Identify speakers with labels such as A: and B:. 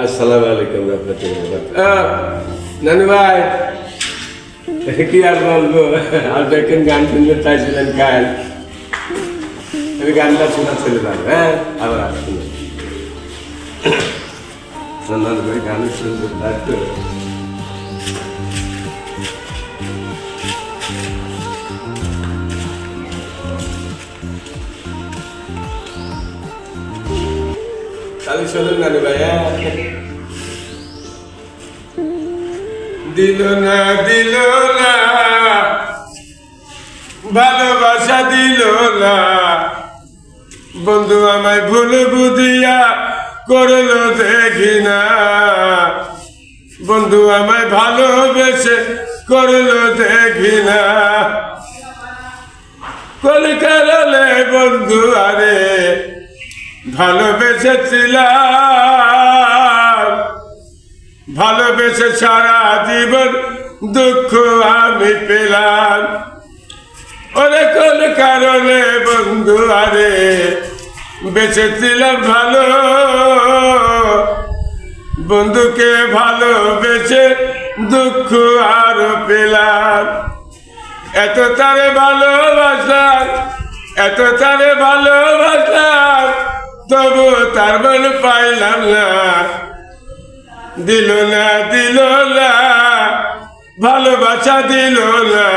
A: আসসালামু আলাইকুম রহমতুল্লাহ। নানু ভাই কি আর বলবো, আর দেখেন গান শুনতে চাইছিলেন কাল, আমি গানটা শোনাচ্ছিলাম। হ্যাঁ, আবার আসুন নানু ভাই গান শুনতে তাই তো। তাহলে শোনেন নানু ভাই। দিল না ভালোবাসা দিল না, বন্ধু আমায় ভুল বুঝিয়া করলো দেখি না, বন্ধু আমায় ভালোবেসে করলো দেখি না। কলিকালে বন্ধু আরে ভালোবেসেছিলাম, ভালোবেসে সারা জীবন দুঃখ আমি পেলাম। ওরে কোন কারণে বন্ধু আরে বেঁচেছিলাম ভালো, বন্ধুকে ভালোবেসে দুঃখ আরো পেলাম। এত তারে ভালোবাসলাম, এত তারে ভালোবাসলাম, তবু তার মন পাইলাম না। দিল না ভালোবাসা দিল না।